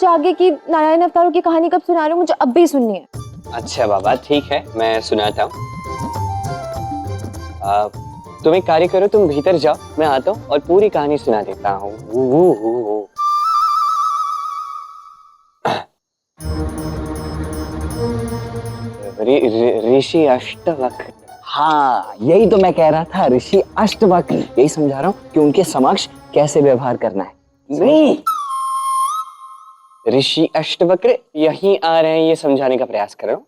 मुझे आगे की नारायण अवतारों की कहानी कब सुना रहे हो? मुझे अब भी सुननी है। अच्छा बाबा ठीक है, मैं सुनाता हूँ। तुम एक कार्य करो, तुम भीतर जाओ, मैं आता हूँ और पूरी कहानी सुना देता हूँ। ऋषि अष्टवक्र। हाँ यही तो मैं कह रहा था, ऋषि अष्टवक्र। यही समझा रहा हूँ कि उनके समक्ष कैसे व्यवहार करना है। नहीं, ऋषि अष्टवक्र यहीं आ रहे हैं, ये समझाने का प्रयास कर रहा हूँ।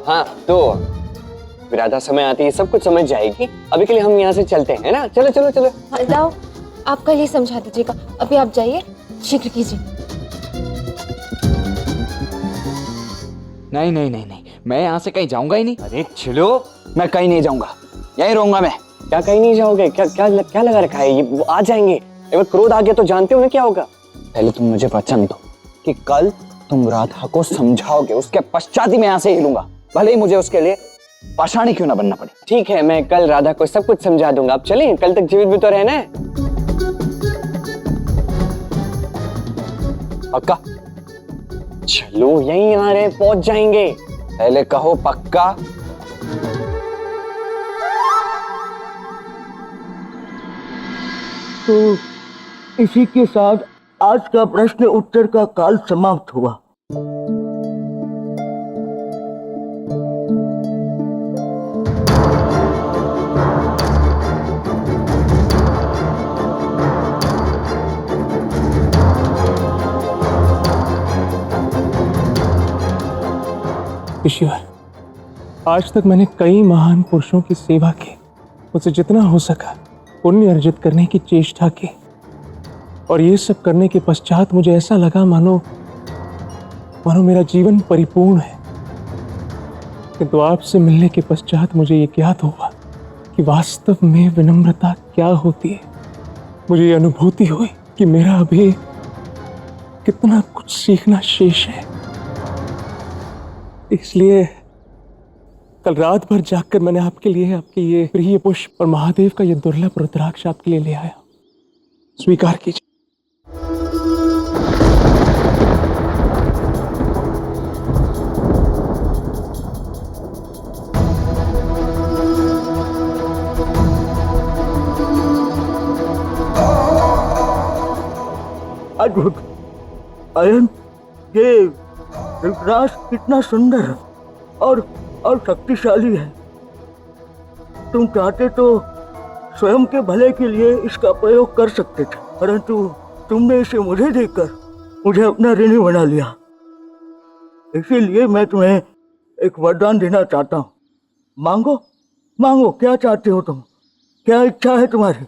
हाँ तो विराधा समय आती है, सब कुछ समझ जाएगी। अभी के लिए हम यहाँ से चलते हैं ना। चलो चलो चलो। लाओ, आप कल ही समझा दीजिएगा। अभी आप जाइए, शीघ्र कीजिए। नहीं नहीं नहीं नहीं, मैं यहाँ से कहीं जाऊंगा ही नहीं। अरे चलो। मैं कहीं नहीं जाऊंगा, यहीं रहूंगा मैं। क्या कहीं नहीं जाओगे? क्या क्या क्या लगा रखा है? ये वो आ जाएंगे। एक बार क्रोध आ गया तो जानते हो ना क्या होगा। पहले तुम मुझे वचन दो कि कल तुम राधा को समझाओगे, उसके पश्चात ही मैं यहाँ से हिलूंगा, भले ही मुझे उसके लिए पाषाणी क्यों ना बनना पड़े। ठीक है, मैं कल राधा को सब कुछ समझा दूंगा। आप चलें, कल तक जीवित भी तो रहना है। पक्का? चलो, यहीं आ रहे, पहुंच जाएंगे। पहले कहो पक्का। तो इसी के साथ आज का प्रश्न उत्तर का काल समाप्त हुआ। ईश्वर, आज तक मैंने कई महान पुरुषों की सेवा की, मुझसे जितना हो सका पुण्य अर्जित करने की चेष्टा की, और ये सब करने के पश्चात मुझे ऐसा लगा मानो मेरा जीवन परिपूर्ण है। किंतु आपसे मिलने के पश्चात मुझे ये ज्ञात हुआ कि वास्तव में विनम्रता क्या होती है। मुझे ये अनुभूति हुई कि मेरा अभी कितना कुछ सीखना शेष है। इसलिए कल रात भर जागकर मैंने आपके लिए आपके ये प्रिय पुष्प और महादेव का ये दुर्लभ रुद्राक्ष आपके लिए ले आया। स्वीकार कीजिए। अद्भुत अयन, ये रुद्राक्ष कितना सुंदर और शक्तिशाली है। तुम चाहते तो स्वयं के भले के लिए इसका प्रयोग कर सकते थे, परंतु तुमने इसे मुझे देकर मुझे अपना ऋणी बना लिया। इसीलिए मैं तुम्हें एक वरदान देना चाहता हूँ। मांगो मांगो, क्या चाहते हो तुम? क्या इच्छा है तुम्हारी?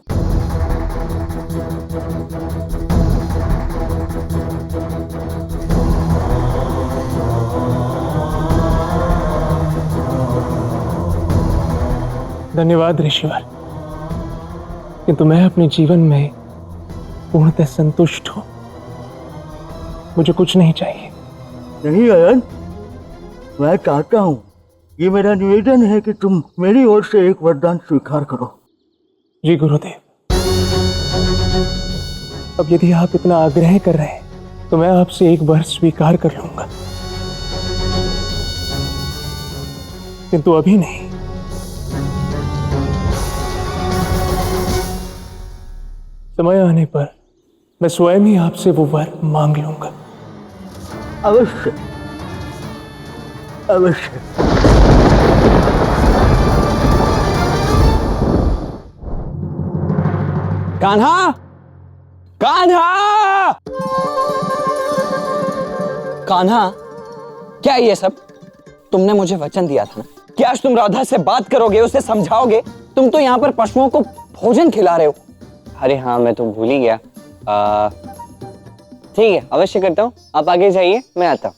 धन्यवाद ऋषिवर, किंतु मैं अपने जीवन में पूर्णतः संतुष्ट हूं। मुझे कुछ नहीं चाहिए। नहीं अयन, मैं चाहता हूं, ये मेरा निवेदन है कि तुम मेरी ओर से एक वरदान स्वीकार करो। जी गुरुदेव, अब यदि आप इतना आग्रह कर रहे हैं तो मैं आपसे एक वर स्वीकार कर लूंगा, किंतु अभी नहीं। समय आने पर मैं स्वयं ही आपसे वो वर मांग लूंगा। अवश्य अवश्य। कान्हा, कान्हा, कान्हा, क्या ये सब? तुमने मुझे वचन दिया था ना कि आज तुम राधा से बात करोगे, उसे समझाओगे। तुम तो यहाँ पर पशुओं को भोजन खिला रहे हो। अरे हाँ, मैं तो भूल ही गया। ठीक है, अवश्य करता हूँ। आप आगे जाइए, मैं आता हूँ।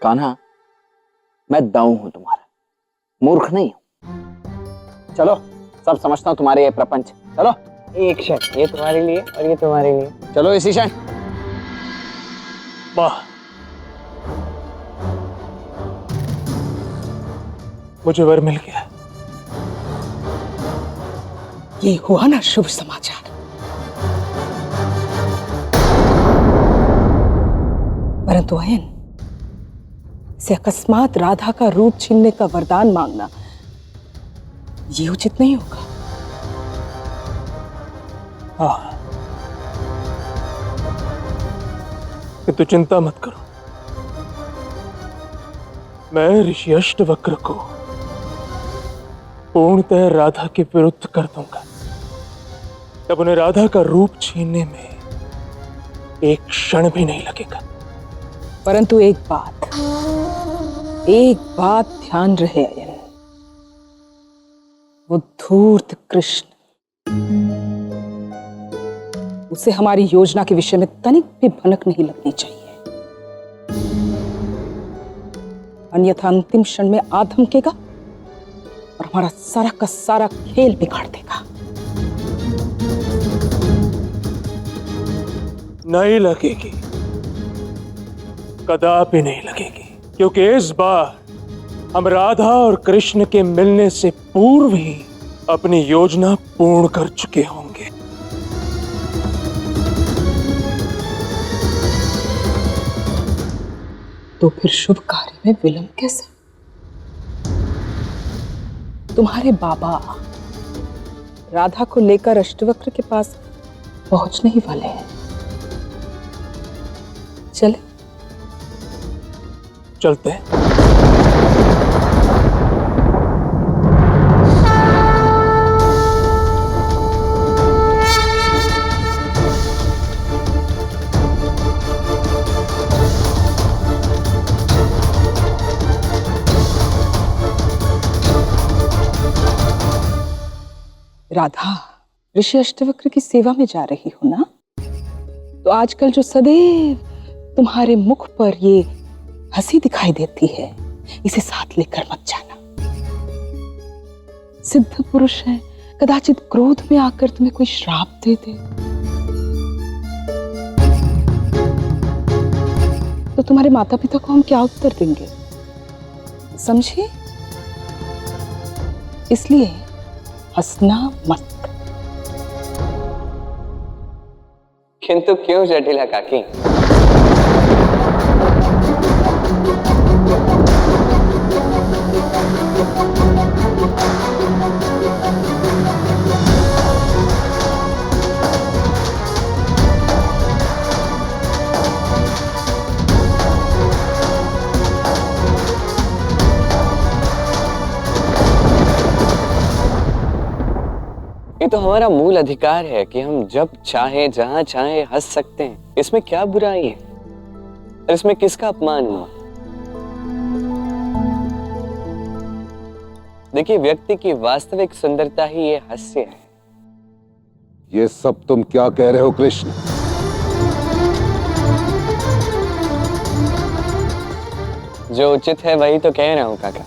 कान्हा, मैं दाऊ हूं तुम्हारा, मूर्ख नहीं हूं। चलो, सब समझता हूं तुम्हारे ये प्रपंच। चलो। एक क्षण, ये तुम्हारे लिए और ये तुम्हारे लिए। चलो इसी क्षण। वाह, मुझे वर मिल गया। ये हुआ ना शुभ समाचार। परंतु अयन, से अकस्मात राधा का रूप छीनने का वरदान मांगना ये उचित नहीं होगा। हाँ, किंतु चिंता मत करो, मैं ऋषि अष्टवक्र को पूर्णतः राधा के विरुद्ध कर दूंगा। तब उन्हें राधा का रूप छीनने में एक क्षण भी नहीं लगेगा। परंतु एक बात ध्यान रहे अयन, वो धूर्त कृष्ण, उसे हमारी योजना के विषय में तनिक भी भनक नहीं लगनी चाहिए, अन्यथा अंतिम क्षण में आ धमकेगा और हमारा सारा का सारा खेल बिगाड़ देगा। नहीं लगेगी, कदापि नहीं लगेगी, क्योंकि इस बार हम राधा और कृष्ण के मिलने से पूर्व ही अपनी योजना पूर्ण कर चुके होंगे। तो फिर शुभ कार्य में विलंब कैसे? तुम्हारे बाबा राधा को लेकर अष्टवक्र के पास पहुंचने ही वाले हैं। चले चलते हैं। राधा, ऋषि अष्टवक्र की सेवा में जा रही हो ना, तो आजकल जो सदैव तुम्हारे मुख पर ये हंसी दिखाई देती है, इसे साथ लेकर मत जाना। सिद्ध पुरुष है, कदाचित क्रोध में आकर तुम्हें कोई श्राप दे दे तो तुम्हारे माता पिता को हम क्या उत्तर देंगे, समझे? इसलिए हंसना मत। किंतु क्यों जटिला काकी? ये तो हमारा मूल अधिकार है कि हम जब चाहे जहां चाहे हंस सकते हैं। इसमें क्या बुराई है और इसमें किसका अपमान हुआ? देखिए, व्यक्ति की वास्तविक सुंदरता ही ये हास्य है। ये सब तुम क्या कह रहे हो कृष्ण? जो उचित है वही तो कह रहा हूं काका।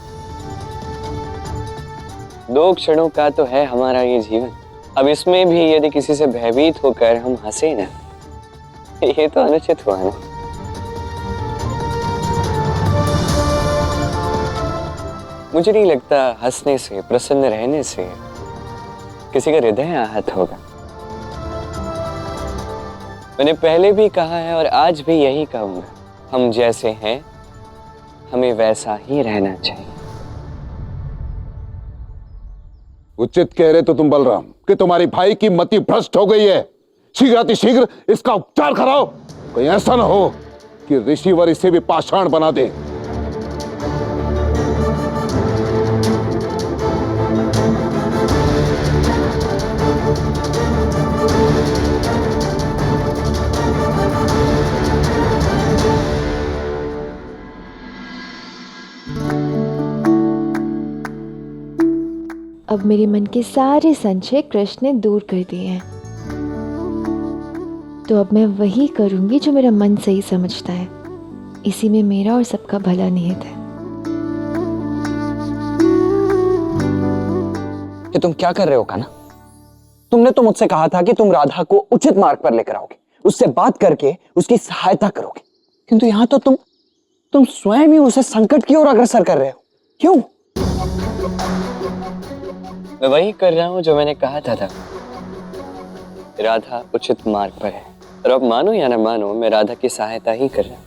2 क्षणों का तो है हमारा ये जीवन। अब इसमें भी यदि किसी से भयभीत होकर हम हंसे ना, ये तो अनुचित हुआ ना। मुझे नहीं लगता हंसने से, प्रसन्न रहने से किसी का हृदय आहत होगा। मैंने पहले भी कहा है और आज भी यही कहूंगा, हम जैसे हैं हमें वैसा ही रहना चाहिए। उचित कह रहे तो तुम बलराम कि तुम्हारी भाई की मति भ्रष्ट हो गई है। शीघ्रातिशीघ्र इसका उपचार कराओ। कहीं ऐसा ना हो कि ऋषिवर इसे भी पाषाण बना दे। अब मेरे मन के सारे संशय कृष्ण ने दूर कर दिए हैं, तो अब मैं वही करूंगी जो मेरा मन सही समझता है। इसी में मेरा और सबका भला निहित है। ये तुम क्या कर रहे हो कान्हा? तुमने तो मुझसे कहा था कि तुम राधा को उचित मार्ग पर लेकर आओगे, उससे बात करके उसकी सहायता करोगे, किंतु यहां तो तुम स्वयं ही उसे संकट की ओर अग्रसर कर रहे हो। क्यों? मैं वही कर रहा हूँ जो मैंने कहा था। राधा उचित मार्ग पर है, और अब मानो या ना मानो मैं राधा की सहायता ही कर रहा हूँ।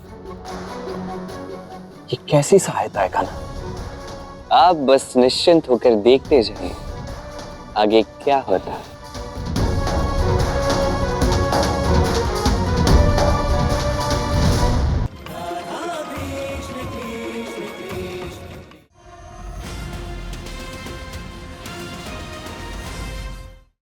ये कैसी सहायता है कान्हा? आप बस निश्चिंत होकर देखते जाइए आगे क्या होता है।